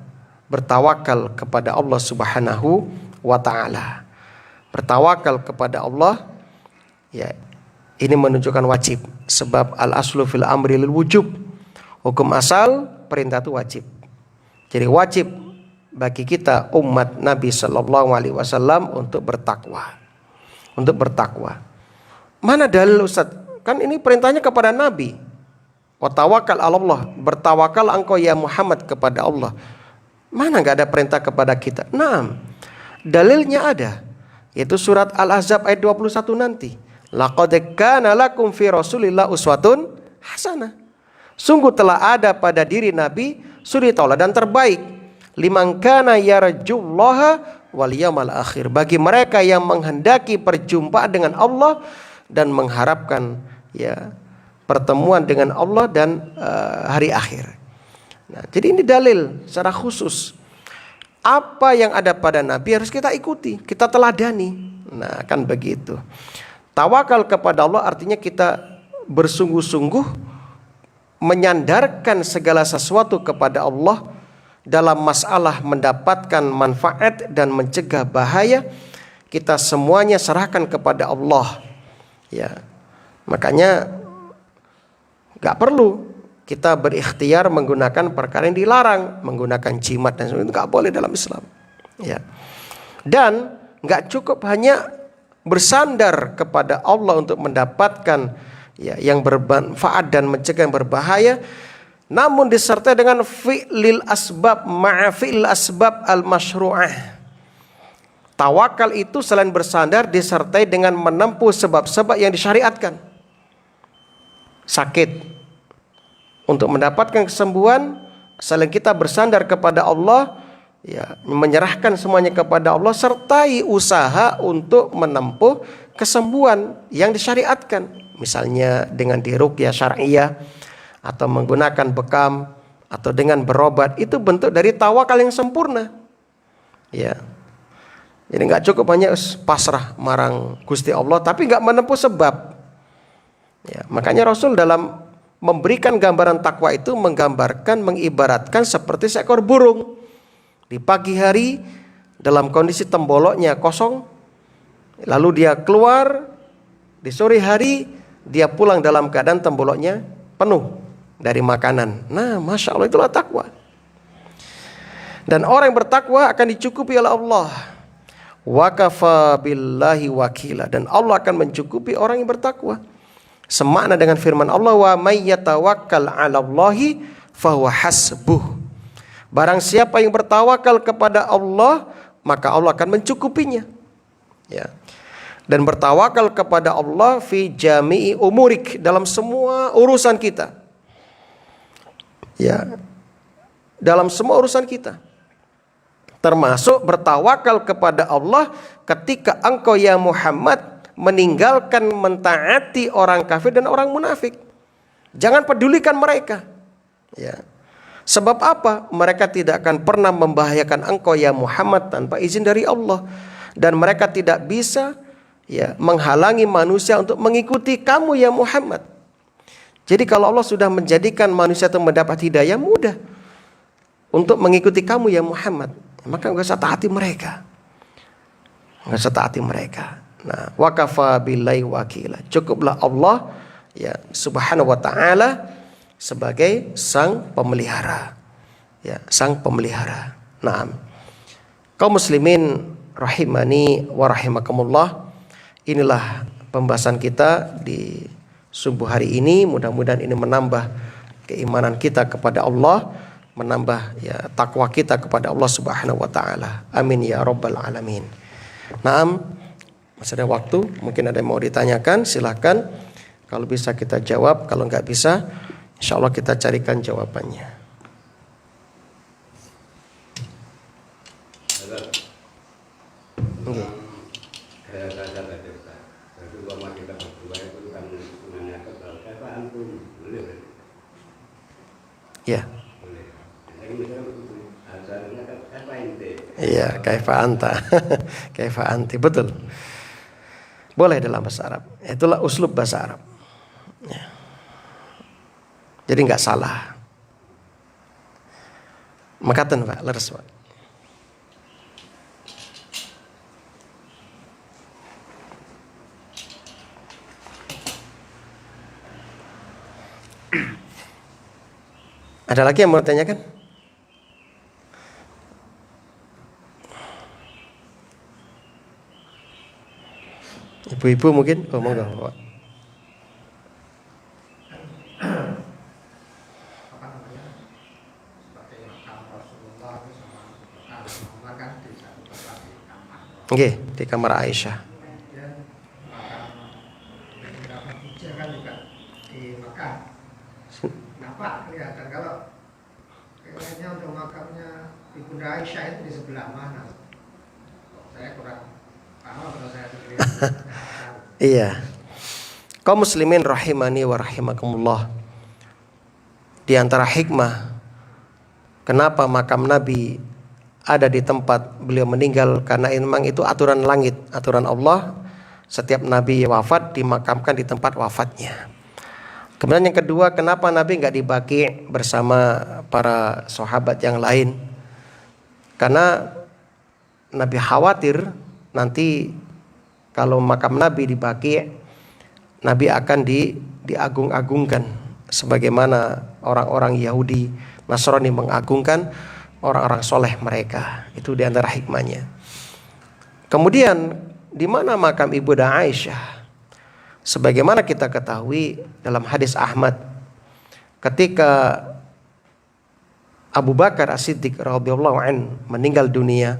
bertawakal kepada Allah Subhanahu wa ta'ala. Bertawakal kepada Allah, ini menunjukkan wajib. Sebab al-aslu fil amri lil wujub. Hukum asal perintah itu wajib. Jadi wajib bagi kita umat Nabi Sallallahu Alaihi Wasallam untuk bertakwa. Mana dalil Ustaz? Kan ini perintahnya kepada Nabi. Wa tawakkal 'ala Allah. Bertawakal engkau ya Muhammad kepada Allah. Mana enggak ada perintah kepada kita? Nah, dalilnya ada. Yaitu surat Al-Ahzab ayat 21 nanti. Laqad kana lakum fi Rasulillah uswatun hasanah. Sungguh telah ada pada diri Nabi suri tauladan terbaik, liman kana yarjullaha wal yawmal akhir, bagi mereka yang menghendaki perjumpaan dengan Allah dan mengharapkan pertemuan dengan Allah dan hari akhir. Nah, jadi ini dalil secara khusus. Apa yang ada pada Nabi harus kita ikuti, kita teladani. Nah, kan begitu. Tawakal kepada Allah artinya kita bersungguh-sungguh menyandarkan segala sesuatu kepada Allah dalam masalah mendapatkan manfaat dan mencegah bahaya. Kita semuanya serahkan kepada Allah. Makanya gak perlu kita berikhtiar menggunakan perkara yang dilarang, menggunakan jimat dan sebagainya, itu gak boleh dalam Islam. Dan gak cukup hanya bersandar kepada Allah untuk mendapatkan yang bermanfaat dan mencegah yang berbahaya, namun disertai dengan fi'lil asbab ma'a fi'lil asbab al-masyru'ah. Tawakal itu selain bersandar disertai dengan menempuh sebab-sebab yang disyariatkan. Sakit, untuk mendapatkan kesembuhan, selain kita bersandar kepada Allah, ya, menyerahkan semuanya kepada Allah, sertai usaha untuk menempuh kesembuhan yang disyariatkan, misalnya dengan diruqyah syar'iyah atau menggunakan bekam atau dengan berobat. Itu bentuk dari tawakal yang sempurna. Ya. Jadi nggak cukup hanya pasrah marang Gusti Allah tapi nggak menempuh sebab. Ya, makanya Rasul dalam memberikan gambaran takwa itu menggambarkan, mengibaratkan seperti seekor burung. Di pagi hari dalam kondisi temboloknya kosong, lalu dia keluar. Di sore hari dia pulang dalam keadaan temboloknya penuh dari makanan. Nah, Masya Allah, itulah takwa. Dan orang yang bertakwa akan dicukupi oleh Allah. Wa kafa billahi wakila, dan Allah akan mencukupi orang yang bertakwa. Semakna dengan firman Allah, wa may yatawakkal 'alallahi fahuwa hasbuh. Barang siapa yang bertawakal kepada Allah, maka Allah akan mencukupinya. Ya. Dan bertawakal kepada Allah fi jami'i umurik, dalam semua urusan kita. Ya. Dalam semua urusan kita. Termasuk bertawakal kepada Allah ketika engkau ya Muhammad meninggalkan mentaati orang kafir dan orang munafik. Jangan pedulikan mereka. Ya. Sebab apa? Mereka tidak akan pernah membahayakan engkau ya Muhammad tanpa izin dari Allah. Dan mereka tidak bisa ya menghalangi manusia untuk mengikuti kamu ya Muhammad. Jadi kalau Allah sudah menjadikan manusia itu mendapat hidayah, mudah untuk mengikuti kamu ya Muhammad. Maka enggak usah taati mereka. Enggak usah taati mereka. Nah, wa kafa billahi wakila. Cukuplah Allah ya Subhanahu wa taala sebagai sang pemelihara. Ya, sang pemelihara. Naam. Kaum muslimin rahimani wa rahimakumullah. Inilah pembahasan kita di subuh hari ini. Mudah-mudahan ini menambah keimanan kita kepada Allah, menambah ya takwa kita kepada Allah Subhanahu wa taala. Amin ya rabbal alamin. Naam, masih ada waktu, mungkin ada yang mau ditanyakan, silakan. Kalau bisa kita jawab, kalau enggak bisa, insyaallah kita carikan jawabannya. Okay. Ya. Iya, kaifa anta. Kaifa anti, betul. Boleh dalam bahasa Arab. Itulah uslub bahasa Arab. Ya. Jadi enggak salah. Makaten Pak, leres Pak. Ada lagi yang mau tanyakan? Ibu-ibu mungkin? Oh, monggo, Pak. Oke, di kamar Aisyah. Kenapa kelihatan kalau kayaknya untuk makamnya Ibunda Aisyah itu di sebelah mana? Saya kurang paham kalau saya sendiri. Iya. Kaum muslimin rahimani wa rahimakumullah. Di antara hikmah kenapa makam Nabi ada di tempat beliau meninggal, karena memang itu aturan langit, aturan Allah. Setiap Nabi wafat dimakamkan di tempat wafatnya. Kemudian yang kedua, kenapa Nabi nggak dibagi bersama para sahabat yang lain? Karena Nabi khawatir nanti kalau makam Nabi dibagi, Nabi akan diagung-agungkan sebagaimana orang-orang Yahudi Nasrani mengagungkan orang-orang soleh mereka. Itu di antara hikmahnya. Kemudian di mana makam Ibunda Aisyah? Sebagaimana kita ketahui dalam hadis Ahmad, ketika Abu Bakar As-Siddiq radhiyallahu an meninggal dunia,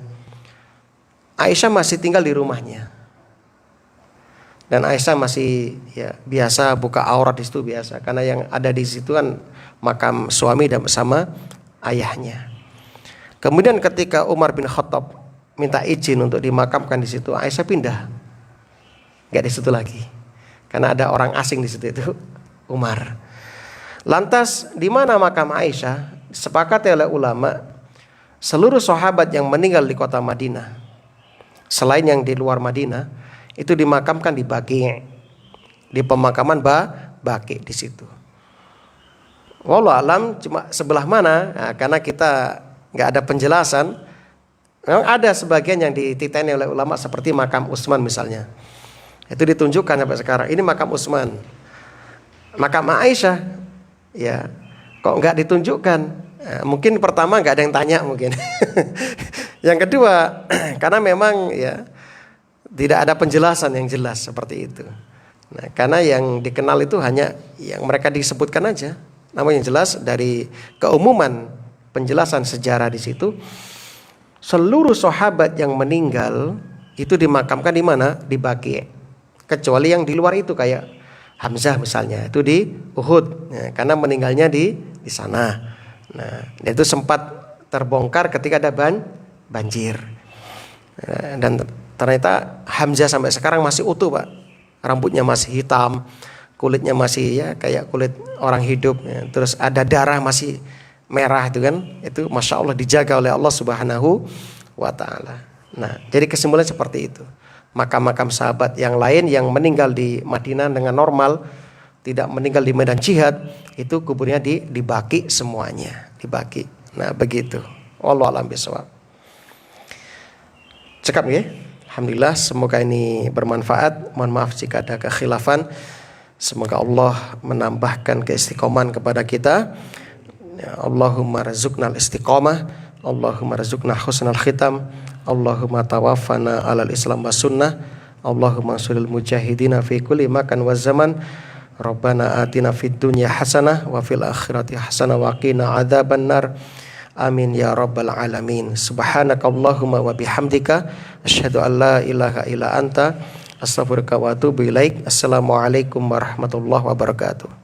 Aisyah masih tinggal di rumahnya. Dan Aisyah masih ya biasa buka aurat di situ biasa, karena yang ada di situ kan makam suami dan bersama ayahnya. Kemudian ketika Umar bin Khattab minta izin untuk dimakamkan di situ, Aisyah pindah, nggak di situ lagi, karena ada orang asing di situ, itu Umar. Lantas di mana makam Aisyah? Disepakati oleh ulama, seluruh sahabat yang meninggal di kota Madinah, selain yang di luar Madinah, itu dimakamkan di Baqi', di pemakaman Baqi' di situ. Wallahu alam, cuma sebelah mana? Nah, karena kita nggak ada penjelasan. Memang ada sebagian yang dititeni oleh ulama seperti makam Utsman misalnya. Itu ditunjukkan sampai sekarang. Ini makam Utsman. Makam Aisyah, ya, kok nggak ditunjukkan? Nah, mungkin pertama nggak ada yang tanya mungkin. Yang kedua, karena memang ya tidak ada penjelasan yang jelas seperti itu. Nah, karena yang dikenal itu hanya yang mereka disebutkan aja. Namun yang jelas dari keumuman penjelasan sejarah di situ, seluruh sahabat yang meninggal itu dimakamkan di mana? Di Baqi'. Kecuali yang di luar itu kayak Hamzah misalnya, itu di Uhud, ya, karena meninggalnya di sana. Nah, itu sempat terbongkar ketika ada banjir. Dan ternyata Hamzah sampai sekarang masih utuh, Pak. Rambutnya masih hitam, kulitnya masih ya kayak kulit orang hidup, ya. Terus ada darah masih merah itu kan, itu masya Allah dijaga oleh Allah Subhanahu wa Ta'ala. Nah, jadi kesimpulannya seperti itu. Makam-makam sahabat yang lain yang meninggal di Madinah dengan normal, tidak meninggal di medan jihad, itu kuburnya di Baqi' semuanya, di Baqi'. Nah, begitu. Wallahu a'lam bishawab. Cekap ya. Alhamdulillah, semoga ini bermanfaat. Mohon maaf jika ada kekhilafan. Semoga Allah menambahkan keistiqomahan kepada kita. Allahumma razuqnal istiqomah, Allahumma razuqna husnal khitam, Allahumma tawaffana alal islam was sunnah, Allahumma ansuril mujahidina fi kulli makan wa zaman. Rabbana atina fid dunya hasanah wa fil akhirati hasanah wa qina adzabannar. Amin ya rabbal alamin. Subhanakallahumma wa bihamdika asyhadu an la ilaha illa anta astaghfiruka wa atubu ilaik. Assalamualaikum warahmatullahi wabarakatuh.